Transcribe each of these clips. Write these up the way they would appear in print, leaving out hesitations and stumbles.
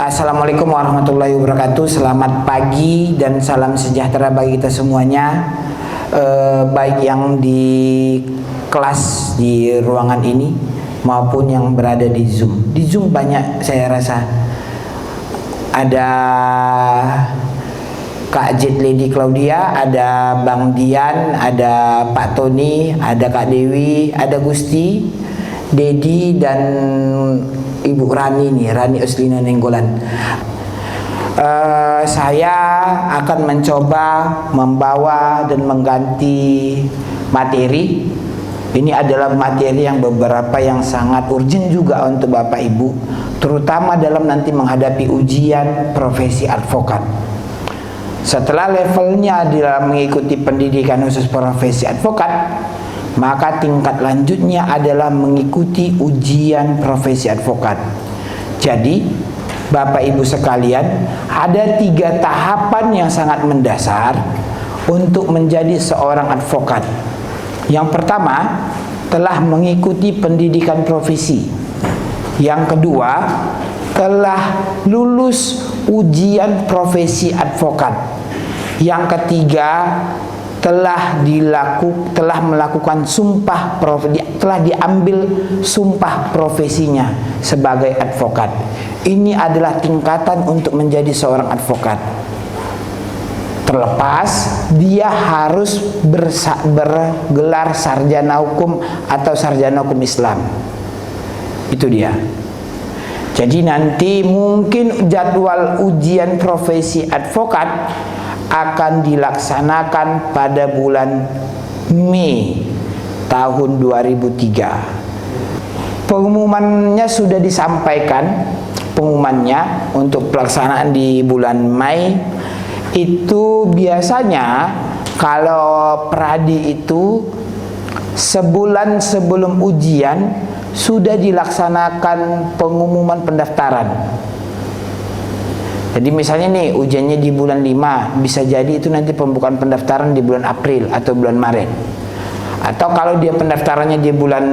Assalamualaikum warahmatullahi wabarakatuh. Selamat pagi dan salam sejahtera bagi kita semuanya, baik yang di kelas di ruangan ini maupun yang berada di Zoom. Di Zoom banyak, saya rasa ada Kak Jet Lady Claudia, ada Bang Dian, ada Pak Tony, ada Kak Dewi, ada Gusti, Dedi, dan Ibu Rani nih, Rani Uslina Nenggolan. Saya akan mencoba membawa dan mengganti materi. Ini adalah materi yang beberapa yang sangat urgent juga untuk Bapak Ibu, terutama dalam nanti menghadapi ujian profesi advokat. Setelah levelnya dalam mengikuti pendidikan khusus profesi advokat, maka tingkat lanjutnya adalah mengikuti ujian profesi advokat. Jadi, Bapak Ibu sekalian, ada 3 tahapan yang sangat mendasar untuk menjadi seorang advokat. Yang pertama, telah mengikuti pendidikan profesi. Yang kedua, telah lulus ujian profesi advokat. Yang ketiga, telah melakukan telah diambil sumpah profesinya sebagai advokat. Ini adalah tingkatan untuk menjadi seorang advokat. Terlepas dia harus bergelar sarjana hukum atau sarjana hukum Islam. Itu dia. Jadi nanti mungkin jadwal ujian profesi advokat akan dilaksanakan pada bulan Mei tahun 2003. Pengumumannya sudah disampaikan, pengumumannya untuk pelaksanaan di bulan Mei. Itu biasanya kalau pradi itu sebulan sebelum ujian sudah dilaksanakan pengumuman pendaftaran. Jadi misalnya nih ujiannya di bulan 5, bisa jadi itu nanti pembukaan pendaftaran di bulan April atau bulan Maret. Atau kalau dia pendaftarannya di bulan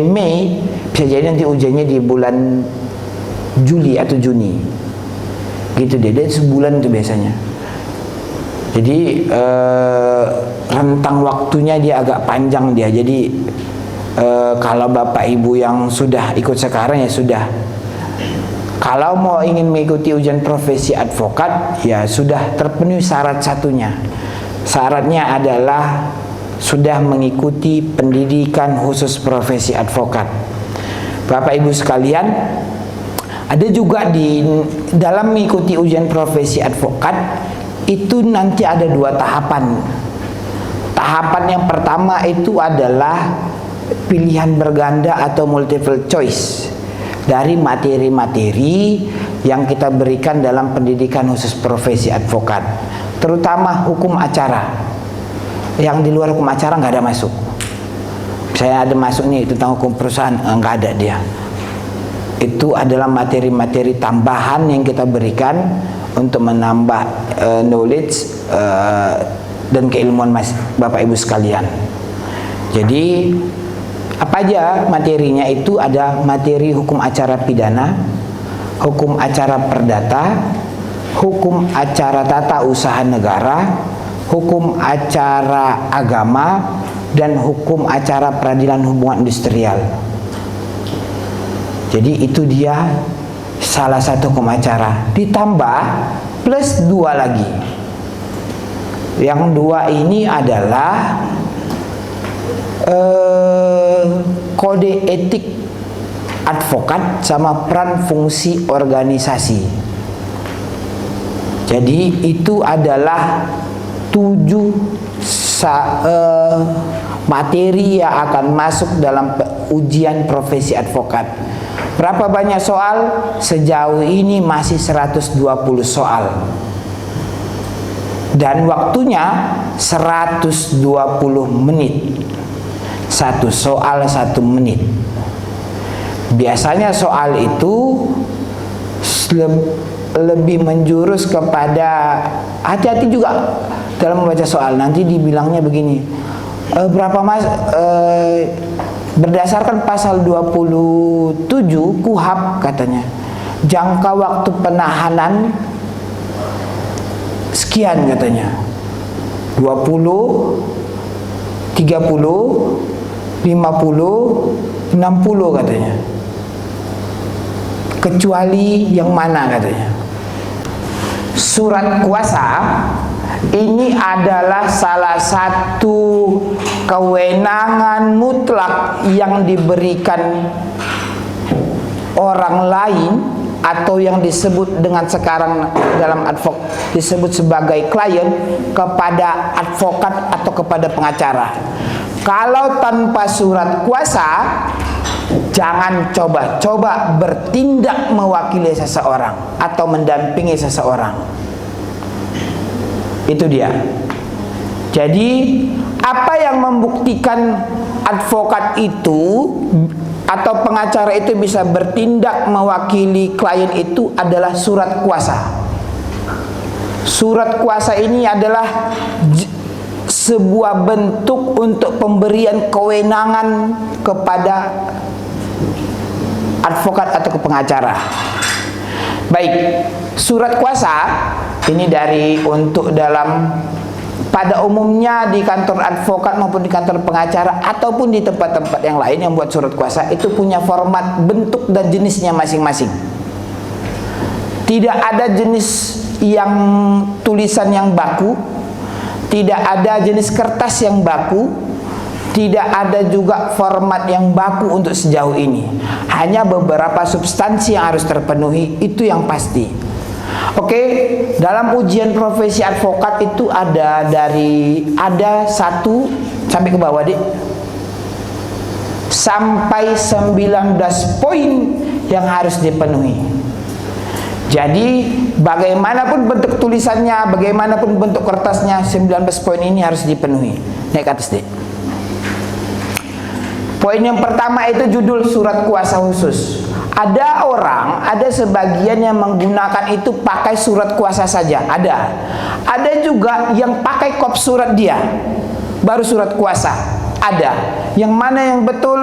Mei, bisa jadi nanti ujiannya di bulan Juli atau Juni. Gitu deh, dan sebulan itu biasanya. Jadi rentang waktunya dia agak panjang dia. Jadi kalau Bapak Ibu yang sudah ikut sekarang ya sudah. Kalau mau ingin mengikuti ujian profesi advokat, ya sudah terpenuhi syarat satunya. Syaratnya adalah sudah mengikuti pendidikan khusus profesi advokat. Bapak Ibu sekalian, ada juga di dalam mengikuti ujian profesi advokat itu nanti ada 2 tahapan. Tahapan yang pertama itu adalah pilihan berganda atau multiple choice dari materi-materi yang kita berikan dalam pendidikan khusus profesi advokat, terutama hukum acara. Yang di luar hukum acara nggak ada masuk. Saya ada masuk nih tentang hukum perusahaan, nggak ada dia. Itu adalah materi-materi tambahan yang kita berikan untuk menambah knowledge dan keilmuan Bapak Ibu sekalian. Jadi apa aja materinya? Itu ada materi hukum acara pidana, hukum acara perdata, hukum acara tata usaha negara, hukum acara agama, dan hukum acara peradilan hubungan industrial. Jadi itu dia salah satu hukum acara. Ditambah plus 2 lagi. Yang 2 ini adalah kode etik advokat sama peran fungsi organisasi. Jadi itu adalah 7 materi yang akan masuk dalam ujian profesi advokat. Berapa banyak soal? Sejauh ini masih 120 soal. Dan waktunya 120 menit. 1 soal 1 menit. Biasanya soal itu lebih menjurus kepada hati-hati juga dalam membaca soal. Nanti dibilangnya begini, berapa mas berdasarkan pasal 27 KUHP katanya, jangka waktu penahanan sekian katanya, 20, 30, 50, 60 katanya. Kecuali yang mana katanya? Surat kuasa ini adalah salah satu kewenangan mutlak yang diberikan orang lain atau yang disebut dengan sekarang dalam advokat disebut sebagai klien kepada advokat atau kepada pengacara. Kalau tanpa surat kuasa, jangan coba-coba bertindak mewakili seseorang atau mendampingi seseorang. Itu dia. Jadi apa yang membuktikan advokat itu atau pengacara itu bisa bertindak mewakili klien itu adalah surat kuasa. Surat kuasa ini adalah sebuah bentuk untuk pemberian kewenangan kepada advokat atau ke pengacara. Baik, surat kuasa ini untuk pada umumnya di kantor advokat maupun di kantor pengacara ataupun di tempat-tempat yang lain yang buat surat kuasa itu punya format, bentuk dan jenisnya masing-masing. Tidak ada jenis yang tulisan yang baku, tidak ada jenis kertas yang baku, tidak ada juga format yang baku untuk sejauh ini. Hanya beberapa substansi yang harus terpenuhi, itu yang pasti. Oke, dalam ujian profesi advokat itu ada 1 sampai ke bawah deh, sampai 19 poin yang harus dipenuhi. Jadi bagaimanapun bentuk tulisannya, bagaimanapun bentuk kertasnya, 19 poin ini harus dipenuhi. Naik ke atas deh. Poin yang pertama itu judul surat kuasa khusus. Ada sebagian yang menggunakan itu pakai surat kuasa saja. Ada juga yang pakai kop surat dia, baru surat kuasa. Ada. Yang mana yang betul?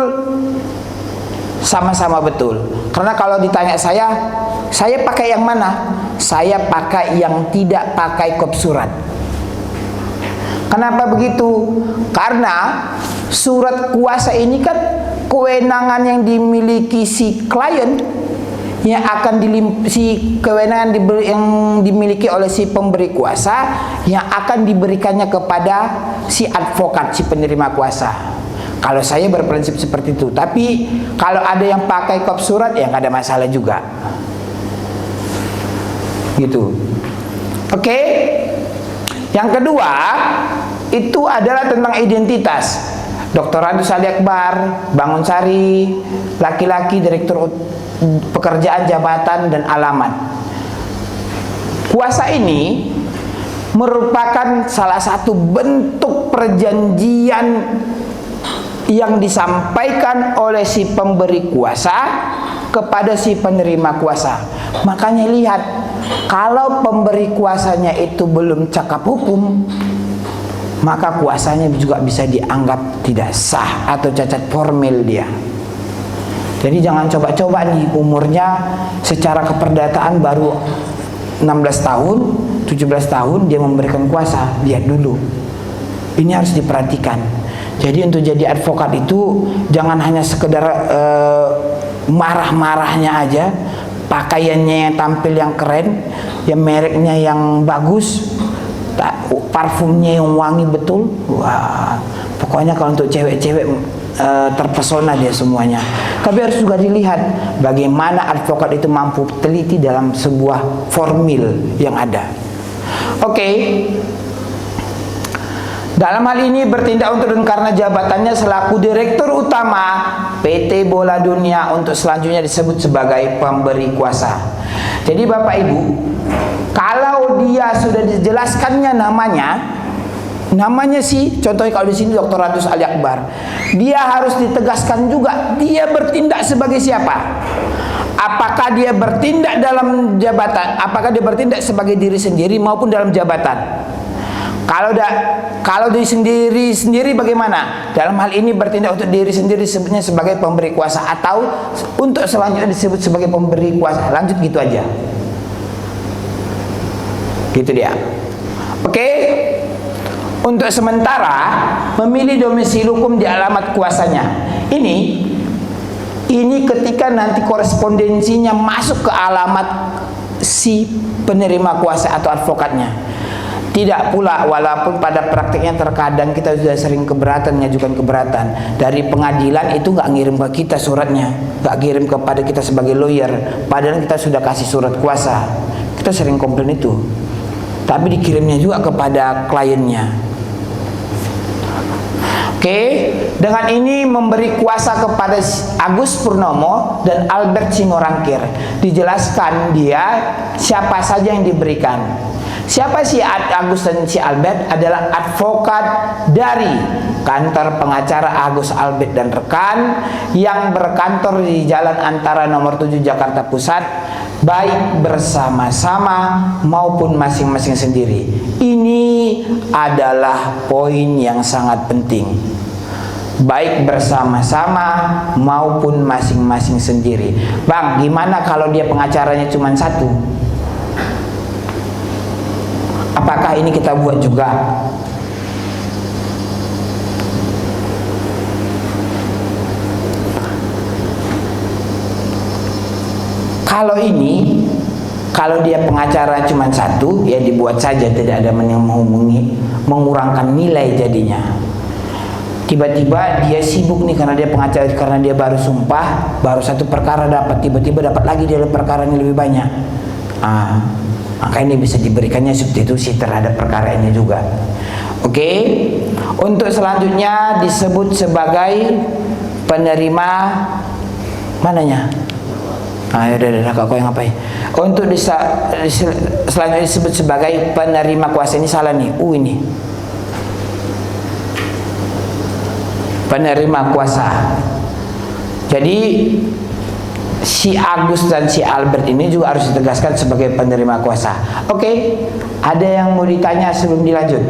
Sama-sama betul. Karena kalau ditanya saya pakai yang mana? Saya pakai yang tidak pakai kop surat. Kenapa begitu? Karena surat kuasa ini kan kewenangan yang dimiliki si klien yang akan kewenangan yang dimiliki oleh si pemberi kuasa yang akan diberikannya kepada si advokat, si penerima kuasa. Kalau saya berprinsip seperti itu. Tapi kalau ada yang pakai kop surat ya nggak ada masalah juga. Gitu. Oke. Yang kedua itu adalah tentang identitas. Dr. Randus Ali Akbar, Bangunsari, laki-laki, direktur pekerjaan, jabatan dan alamat. Kuasa ini merupakan salah satu bentuk perjanjian yang disampaikan oleh si pemberi kuasa kepada si penerima kuasa. Makanya lihat, kalau pemberi kuasanya itu belum cakap hukum, maka kuasanya juga bisa dianggap tidak sah atau cacat formil dia. Jadi jangan coba-coba nih, umurnya secara keperdataan baru 16 tahun, 17 tahun dia memberikan kuasa. Lihat dulu. Ini harus diperhatikan. Jadi untuk jadi advokat itu jangan hanya sekedar marah-marahnya aja, pakaiannya yang tampil yang keren, yang mereknya yang bagus, parfumnya yang wangi betul. Wah, pokoknya kalau untuk cewek-cewek terpesona dia semuanya. Tapi harus juga dilihat bagaimana advokat itu mampu teliti dalam sebuah formil yang ada. Oke. Dalam hal ini bertindak untuk dan karena jabatannya selaku Direktur Utama PT Bola Dunia untuk selanjutnya disebut sebagai pemberi kuasa. Jadi Bapak Ibu, kalau dia sudah dijelaskannya namanya sih, contohnya kalau di sini Dr. Randus Ali Akbar, dia harus ditegaskan juga dia bertindak sebagai siapa. Apakah dia bertindak dalam jabatan, apakah dia bertindak sebagai diri sendiri maupun dalam jabatan. Kalau diri sendiri bagaimana? Dalam hal ini bertindak untuk diri sendiri disebutnya sebagai pemberi kuasa, atau untuk selanjutnya disebut sebagai pemberi kuasa. Lanjut gitu aja. Gitu dia. Oke. Untuk sementara memilih domisili hukum di alamat kuasanya. Ini ketika nanti korespondensinya masuk ke alamat si penerima kuasa atau advokatnya. Tidak pula, walaupun pada praktiknya terkadang kita sudah sering mengajukan keberatan dari pengadilan, itu nggak ngirim ke kita suratnya, nggak kirim kepada kita sebagai lawyer, padahal kita sudah kasih surat kuasa. Kita sering komplain itu, tapi dikirimnya juga kepada kliennya. Oke, dengan ini memberi kuasa kepada Agus Purnomo dan Albert Singorangkir. Dijelaskan dia siapa saja yang diberikan. Siapa si Agus dan si Albert? Adalah advokat dari kantor pengacara Agus, Albert dan rekan yang berkantor di Jalan Antara nomor 7 Jakarta Pusat, baik bersama-sama maupun masing-masing sendiri. Ini adalah poin yang sangat penting. Baik bersama-sama maupun masing-masing sendiri. Bang, gimana kalau dia pengacaranya cuma satu? Apakah ini kita buat juga? Kalau dia pengacara cuma satu, ya dibuat saja, tidak ada yang mengurangkan nilai jadinya. Tiba-tiba dia sibuk nih karena dia pengacara, karena dia baru sumpah, baru satu perkara dapat, tiba-tiba dapat lagi dia perkara yang lebih banyak. Maka ini bisa diberikannya substitusi terhadap perkara ini juga. Oke. Untuk selanjutnya disebut sebagai penerima mananya? Udah kau yang ngapain? Untuk selanjutnya disebut sebagai penerima kuasa. Ini salah nih. Ini penerima kuasa. Jadi si Agus dan si Albert ini juga harus ditegaskan sebagai penerima kuasa. Oke, ada yang mau ditanya sebelum dilanjut?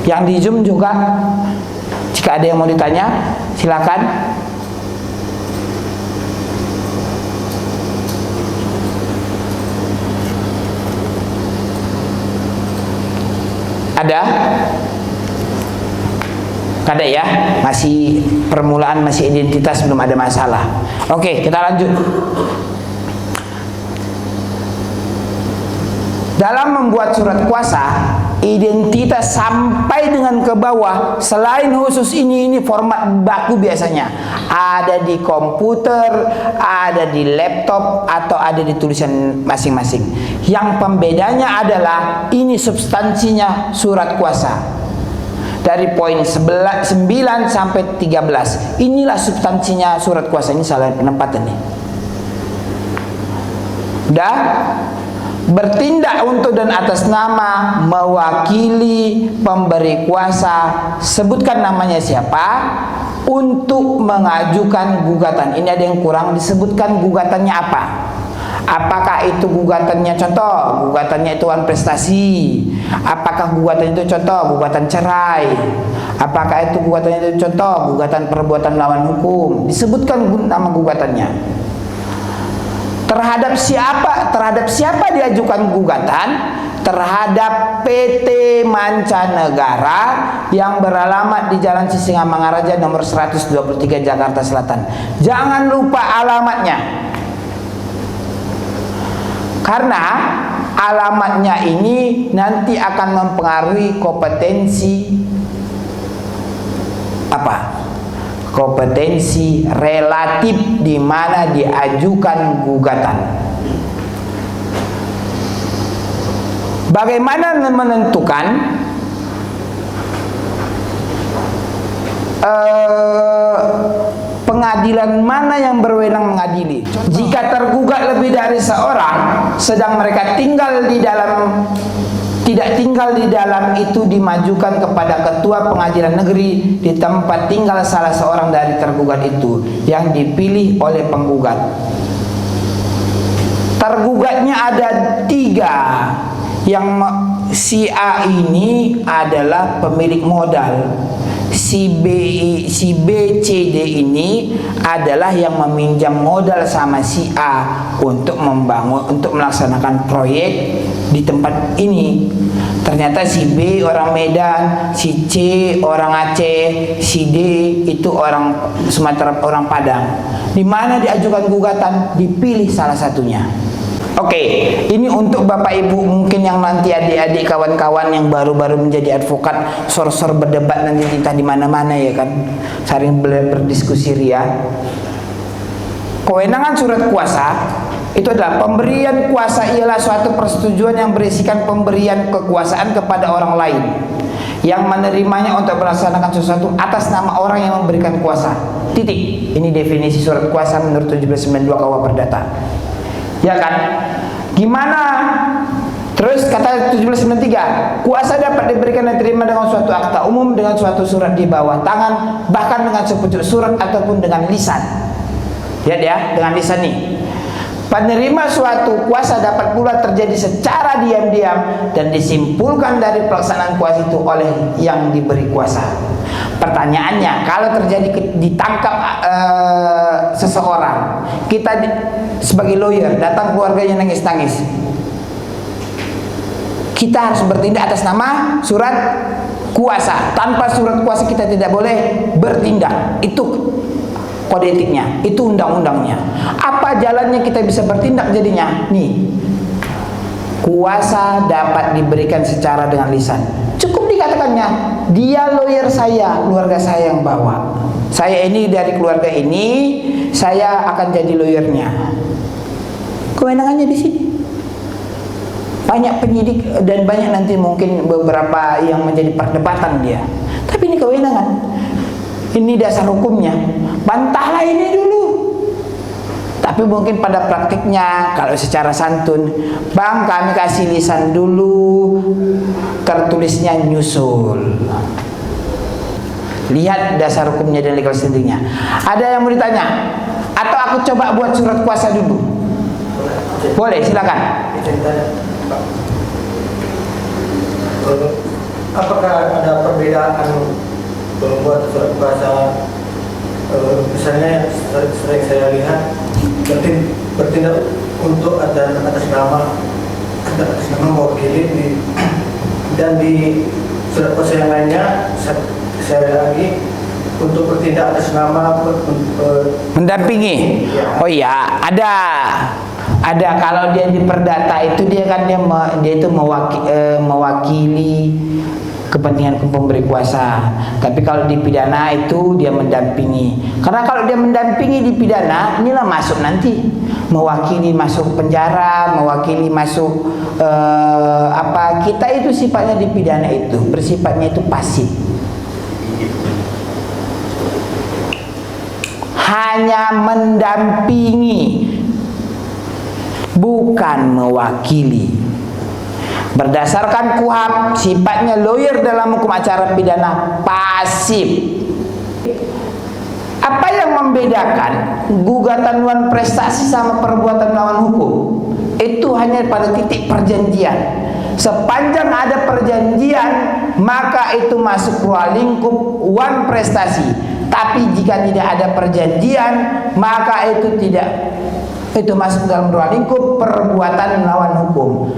Yang di Zoom juga, jika ada yang mau ditanya, silakan. Ada? Kada ya, masih permulaan, masih identitas, belum ada masalah. Oke, kita lanjut. Dalam membuat surat kuasa, identitas sampai dengan ke bawah, selain khusus ini format baku biasanya ada di komputer, ada di laptop, atau ada di tulisan masing-masing. Yang pembedanya adalah ini substansinya surat kuasa. Dari poin 9 sampai 13. Inilah substansinya surat kuasa. Ini salah penempatan nih. Udah? Bertindak untuk dan atas nama, mewakili pemberi kuasa, sebutkan namanya siapa, untuk mengajukan gugatan. Ini ada yang kurang, disebutkan gugatannya apa. Apakah itu gugatannya, contoh gugatannya itu prestasi, apakah gugatan itu contoh gugatan cerai, apakah itu gugatannya itu contoh gugatan perbuatan melawan hukum, disebutkan nama gugatannya. Terhadap siapa diajukan gugatan? Terhadap PT Mancanegara yang beralamat di Jalan Sisingamangaraja nomor 123 Jakarta Selatan. Jangan lupa alamatnya. Karena alamatnya ini nanti akan mempengaruhi kompetensi kompetensi relatif di mana diajukan gugatan. Bagaimana menentukan pengadilan mana yang berwenang mengadili? Jika tergugat lebih dari seorang, sedang mereka tidak tinggal di dalam itu, dimajukan kepada ketua pengadilan negeri di tempat tinggal salah seorang dari tergugat itu yang dipilih oleh penggugat. Tergugatnya ada 3. si A ini adalah pemilik modal, si B, C, D ini adalah yang meminjam modal sama si A untuk melaksanakan proyek di tempat ini. Ternyata si B orang Medan, si C orang Aceh, si D itu orang Sumatera, orang Padang. Di mana diajukan gugatan, dipilih salah satunya. Oke, ini untuk Bapak Ibu mungkin yang nanti adik-adik kawan-kawan yang baru-baru menjadi advokat, sor-sor berdebat nanti entah di mana-mana ya kan, saling berdiskusi ria. Kewenangan surat kuasa itu adalah pemberian kuasa ialah suatu persetujuan yang berisikan pemberian kekuasaan kepada orang lain yang menerimanya untuk melaksanakan sesuatu atas nama orang yang memberikan kuasa. Titik. Ini definisi surat kuasa menurut 1792 KUH Perdata. Ya kan? Gimana? Terus kata 1793, kuasa dapat diberikan dan diterima dengan suatu akta umum, dengan suatu surat di bawah tangan, bahkan dengan sepucuk surat ataupun dengan lisan. Lihat ya, dengan lisan nih. Penerima suatu kuasa dapat pula terjadi secara diam-diam dan disimpulkan dari pelaksanaan kuasa itu oleh yang diberi kuasa. Pertanyaannya, kalau terjadi ditangkap seseorang, kita sebagai lawyer datang keluarganya nangis-nangis, kita harus bertindak atas nama surat kuasa. Tanpa surat kuasa kita tidak boleh bertindak. Itu kode etiknya, itu undang-undangnya. Apa jalannya kita bisa bertindak jadinya? Nih, kuasa dapat diberikan secara dengan lisan. Cukup dikatakannya, dia lawyer saya, keluarga saya yang bawa. Saya ini dari keluarga ini, saya akan jadi lawyernya. Kewenangannya di sini. Banyak penyidik dan banyak nanti mungkin beberapa yang menjadi perdebatan dia. Tapi ini kewenangan. Ini dasar hukumnya. Bantahlah ini dulu. Tapi mungkin pada praktiknya kalau secara santun, bang kami kasih lisan dulu, tertulisnya nyusul. Lihat dasar hukumnya dan legal standingnya. Ada yang mau ditanya? Atau aku coba buat surat kuasa dulu? Boleh, silakan. Apakah ada perbedaan membuat surat kuasa? Misalnya sering saya lihat bertindak untuk atas nama mewakili dan di surat kuasa yang lainnya saya lagi untuk bertindak atas nama mendampingi. Ya. Oh iya, ada kalau dia di perdata itu dia kan dia itu mewakili kepentingan pemberi kuasa. Tapi kalau di pidana itu dia mendampingi. Karena kalau dia mendampingi di pidana, inilah masuk nanti mewakili masuk penjara, mewakili masuk kita itu sifatnya di pidana itu bersifatnya itu pasif. Hanya mendampingi, bukan mewakili. Berdasarkan KUHP, sifatnya lawyer dalam hukum acara pidana pasif. Apa yang membedakan gugatan non prestasi sama perbuatan melawan hukum? Itu hanya pada titik perjanjian. Sepanjang ada perjanjian, maka itu masuk ruang lingkup wan prestasi. Tapi jika tidak ada perjanjian, maka itu masuk dalam ruang lingkup perbuatan melawan hukum.